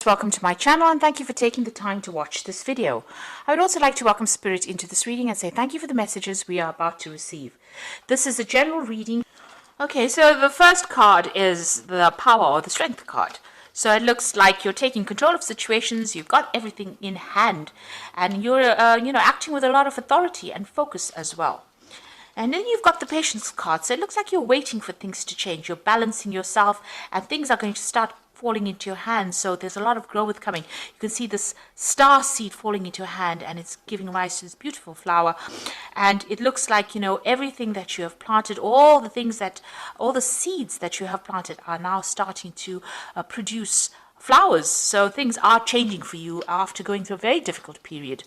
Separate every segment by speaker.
Speaker 1: Welcome to my channel and thank you for taking the time to watch this video. I would also like to welcome Spirit into this reading and say thank you for the messages we are about to receive. This is a general reading. Okay, so the first card is the Power or the Strength card. So it looks like you're taking control of situations, you've got everything in hand, and you're acting with a lot of authority and focus as well. And then you've got the Patience card. So it looks like you're waiting for things to change. You're balancing yourself and things are going to start falling into your hand. So there's a lot of growth coming. You can see this star seed falling into your hand and it's giving rise to this beautiful flower. And it looks like, everything that you have planted, all the seeds that you have planted are now starting to produce flowers. So things are changing for you after going through a very difficult period.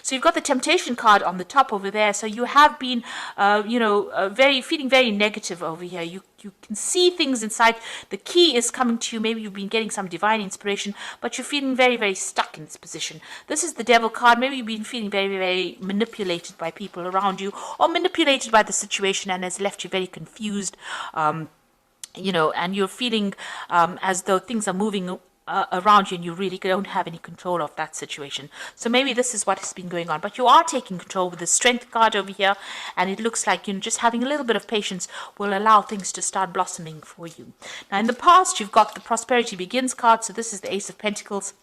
Speaker 1: So you've got the Temptation card on the top over there. So you have been feeling very negative over here. You can see things inside. The key is coming to you. Maybe you've been getting some divine inspiration, but you're feeling very, very stuck in this position. This is the Devil card. Maybe you've been feeling very, very manipulated by people around you or manipulated by the situation and has left you very confused. And you're feeling as though things are moving around you and you really don't have any control of that situation. So maybe this is what has been going on, but you are taking control with the Strength card over here, and it looks like just having a little bit of patience will allow things to start blossoming for you. Now in the past you've got the Prosperity Begins card. So this is the Ace of Pentacles.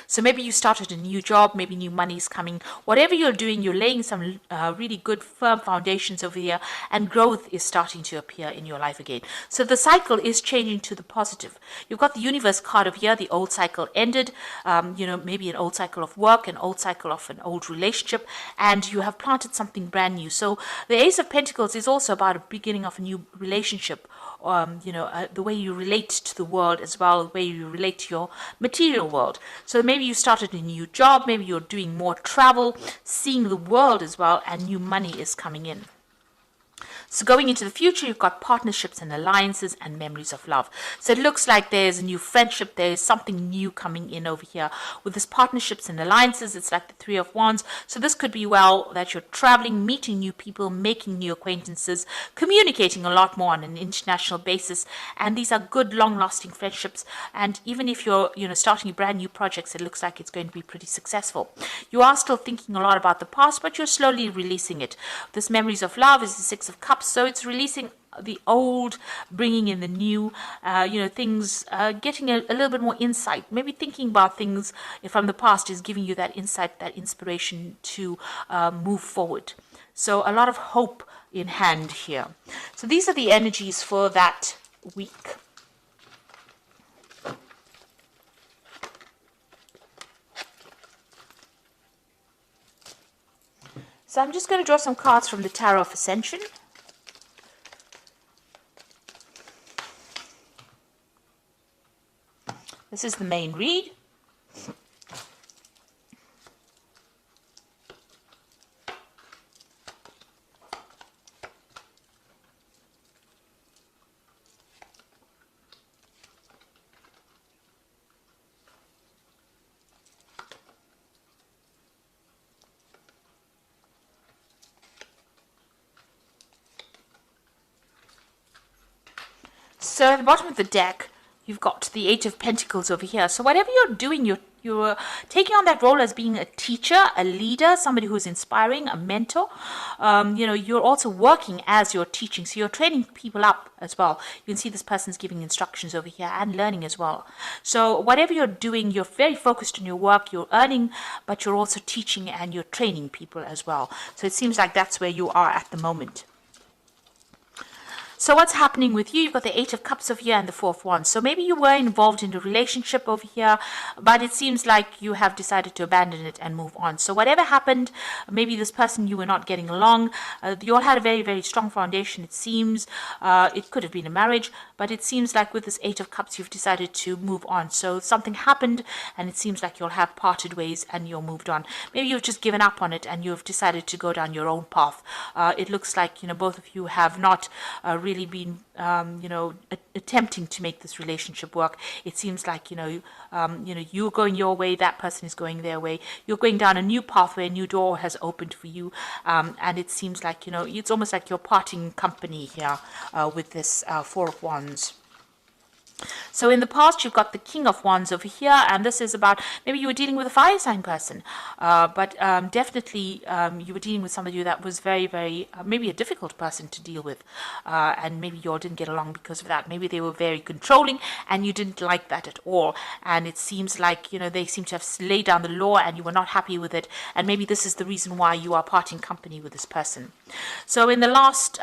Speaker 1: So maybe you started a new job, maybe new money is coming. Whatever you're doing, you're laying some really good firm foundations over here, and growth is starting to appear in your life again. So the cycle is changing to the positive. You've got the Universe card over here. The old cycle ended, maybe an old cycle of work, an old cycle of an old relationship, and you have planted something brand new. So the Ace of Pentacles is also about a beginning of a new relationship. The way you relate to the world as well, the way you relate to your material world. So maybe you started a new job, maybe you're doing more travel, seeing the world as well, and new money is coming in. So going into the future, you've got partnerships and alliances and memories of love. So it looks like there's a new friendship. There's something new coming in over here. With this partnerships and alliances, it's like the Three of Wands. So this could be that you're traveling, meeting new people, making new acquaintances, communicating a lot more on an international basis. And these are good, long-lasting friendships. And even if you're, starting brand new projects, it looks like it's going to be pretty successful. You are still thinking a lot about the past, but you're slowly releasing it. This memories of love is the Six of Cups. So it's releasing the old, bringing in the new, things, getting a little bit more insight. Maybe thinking about things from the past is giving you that insight, that inspiration to move forward. So a lot of hope in hand here. So these are the energies for that week. So I'm just going to draw some cards from the Tarot of Ascension. This is the main read. So at the bottom of the deck, you've got the Eight of Pentacles over here. So whatever you're doing, you're taking on that role as being a teacher, a leader, somebody who's inspiring, a mentor. You're also working as you're teaching. So you're training people up as well. You can see this person's giving instructions over here and learning as well. So whatever you're doing, you're very focused on your work. You're earning, but you're also teaching and you're training people as well. So it seems like that's where you are at the moment. So what's happening with you? You've got the Eight of Cups over here and the Four of Wands. So maybe you were involved in a relationship over here, but it seems like you have decided to abandon it and move on. So whatever happened, maybe this person you were not getting along, you all had a very, very strong foundation, it seems. It could have been a marriage, but it seems like with this Eight of Cups, you've decided to move on. So something happened, and it seems like you'll have parted ways and you're moved on. Maybe you've just given up on it and you've decided to go down your own path. It looks like, both of you have not really been attempting to make this relationship work. It seems like you're going your way, that person is going their way. You're going down a new pathway, a new door has opened for you, and it seems like it's almost like you're parting company here with this Four of Wands. So in the past, you've got the King of Wands over here, and this is about maybe you were dealing with a fire sign person, but definitely you were dealing with somebody that was very, very, maybe a difficult person to deal with, and maybe you all didn't get along because of that. Maybe they were very controlling, and you didn't like that at all, and it seems like, they seem to have laid down the law, and you were not happy with it, and maybe this is the reason why you are parting company with this person. So in the last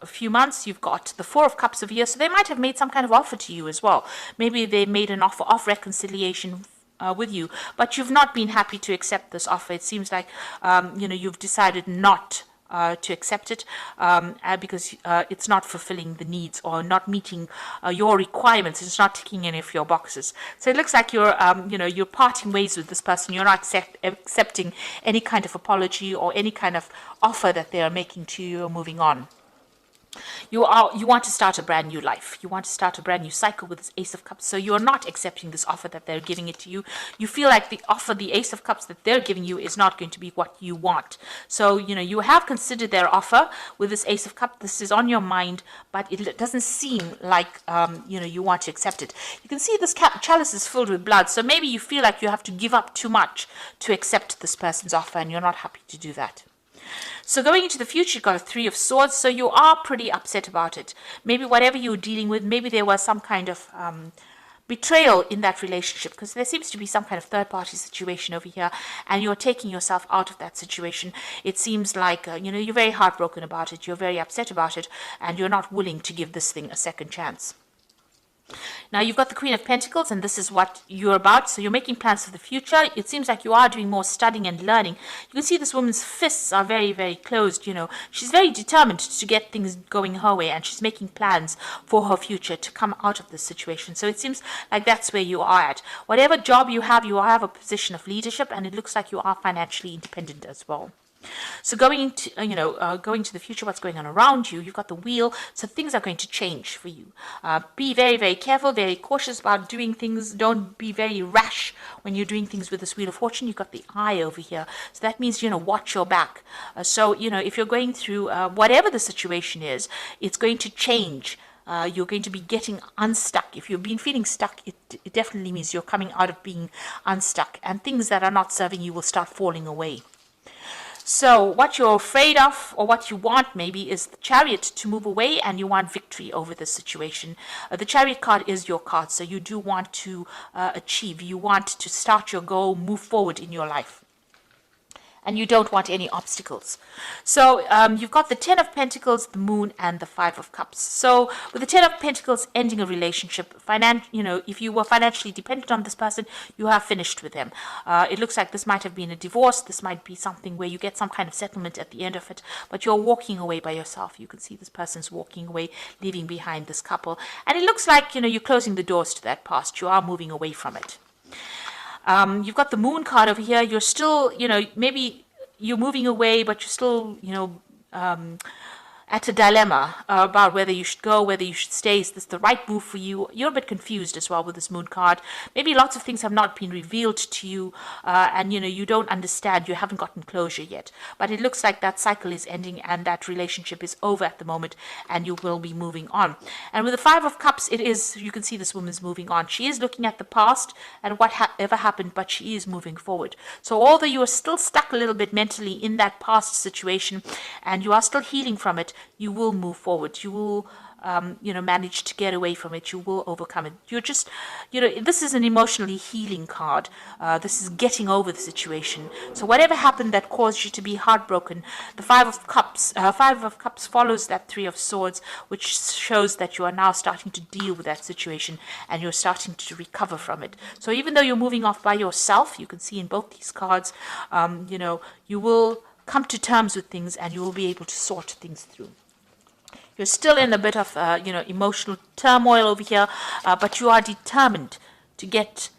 Speaker 1: few months, you've got the Four of Cups over here, so they might have made some kind of offer to you as well. Maybe they made an offer of reconciliation with you, but you've not been happy to accept this offer. It seems like you've decided not to accept it because it's not fulfilling the needs or not meeting your requirements. It's not ticking any of your boxes. So it looks like you're parting ways with this person. You're not accepting any kind of apology or any kind of offer that they are making to you or moving on. You want to start a brand new life. You want to start a brand new cycle with this Ace of Cups. So you're not accepting this offer that they're giving it to you. You feel like the offer, the Ace of Cups that they're giving you is not going to be what you want. So, you have considered their offer with this Ace of Cups. This is on your mind, but it doesn't seem like, you want to accept it. You can see this chalice is filled with blood. So maybe you feel like you have to give up too much to accept this person's offer, and you're not happy to do that. So going into the future, you've got a Three of Swords, so you are pretty upset about it. Maybe whatever you were dealing with, maybe there was some kind of betrayal in that relationship, because there seems to be some kind of third-party situation over here, and you're taking yourself out of that situation. It seems like, you're very heartbroken about it, you're very upset about it, and you're not willing to give this thing a second chance. Now you've got the Queen of Pentacles, and this is what you're about. So you're making plans for the future. It seems like you are doing more studying and learning. You can see this woman's fists are very, very closed. She's very determined to get things going her way, and she's making plans for her future to come out of this situation. So it seems like that's where you are at. Whatever job you have a position of leadership, and it looks like you are financially independent as well. So going into going to the future, what's going on around you, you've got the Wheel, so things are going to change for you. Be very, very careful, very cautious about doing things. Don't be very rash when you're doing things with this Wheel of Fortune. You've got the Eye over here, so that means watch your back. So if you're going through whatever the situation is, it's going to change. You're going to be getting unstuck. If you've been feeling stuck, it definitely means you're coming out of being unstuck, and things that are not serving you will start falling away. So what you're afraid of, or what you want maybe, is the Chariot to move away, and you want victory over this situation. The Chariot card is your card, so you do want to achieve. You want to start your goal, move forward in your life. And you don't want any obstacles. So you've got the Ten of Pentacles, the Moon, and the Five of Cups. So with the Ten of Pentacles, ending a relationship, if you were financially dependent on this person, you have finished with them. It looks like this might have been a divorce. This might be something where you get some kind of settlement at the end of it, but you're walking away by yourself. You can see this person's walking away, leaving behind this couple. And it looks like, you're closing the doors to that past. You are moving away from it. You've got the Moon card over here. You're still, maybe you're moving away, but you're still, at a dilemma about whether you should go, whether you should stay. Is this the right move for you? You're a bit confused as well with this Moon card. Maybe lots of things have not been revealed to you, and you don't understand. You haven't gotten closure yet. But it looks like that cycle is ending, and that relationship is over at the moment, and you will be moving on. And with the Five of Cups, you can see this woman's moving on. She is looking at the past and whatever happened, but she is moving forward. So although you are still stuck a little bit mentally in that past situation, and you are still healing from it, you will move forward. You will, manage to get away from it. You will overcome it. You're just, this is an emotionally healing card. This is getting over the situation. So whatever happened that caused you to be heartbroken, the Five of Cups follows that Three of Swords, which shows that you are now starting to deal with that situation, and you're starting to recover from it. So even though you're moving off by yourself, you can see in both these cards, you will come to terms with things, and you will be able to sort things through. You're still in a bit of, emotional turmoil over here, but you are determined to get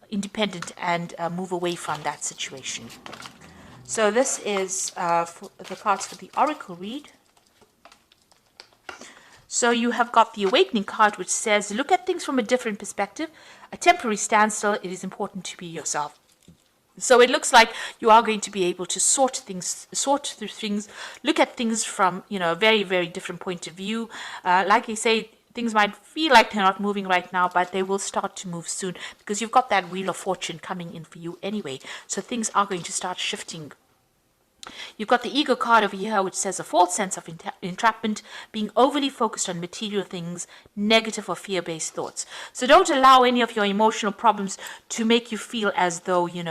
Speaker 1: independent and move away from that situation. So this is for the cards for the Oracle read. So you have got the Awakening card, which says, look at things from a different perspective. A temporary standstill, it is important to be yourself. So it looks like you are going to be able to sort through things, look at things from, a very, very different point of view. Like I say, Things might feel like they're not moving right now, but they will start to move soon because you've got that wheel of fortune coming in for you anyway. So things are going to start shifting. You've got the ego card over here, which says a false sense of entrapment, being overly focused on material things, negative or fear-based thoughts. So don't allow any of your emotional problems to make you feel as though, you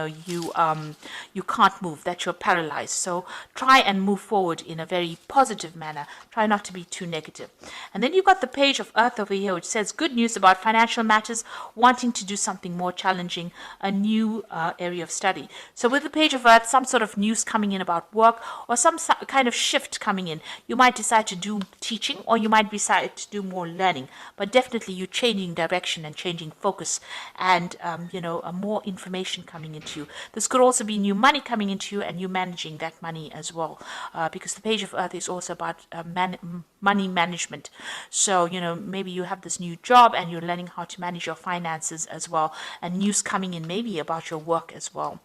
Speaker 1: can't move, that you're paralyzed. So try and move forward in a very positive manner. Try not to be too negative. And then you've got the page of Earth over here, which says good news about financial matters, wanting to do something more challenging, a new area of study. So with the page of Earth, some sort of news coming in about work or some kind of shift coming in. You might decide to do teaching or you might decide to do more learning, but definitely you're changing direction and changing focus and, more information coming into you. This could also be new money coming into you and you managing that money as well, because the page of Earth is also about money management. So, maybe you have this new job and you're learning how to manage your finances as well, and news coming in maybe about your work as well.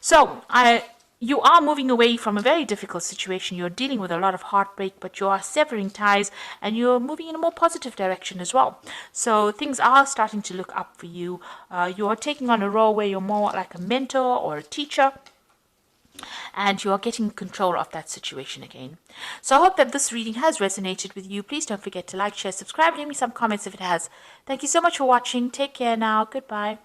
Speaker 1: So, you are moving away from a very difficult situation. You're dealing with a lot of heartbreak, but you are severing ties and you're moving in a more positive direction as well. So things are starting to look up for you. You are taking on a role where you're more like a mentor or a teacher, and you are getting control of that situation again. So I hope that this reading has resonated with you. Please don't forget to like, share, subscribe, leave me some comments if it has. Thank you so much for watching. Take care now. Goodbye.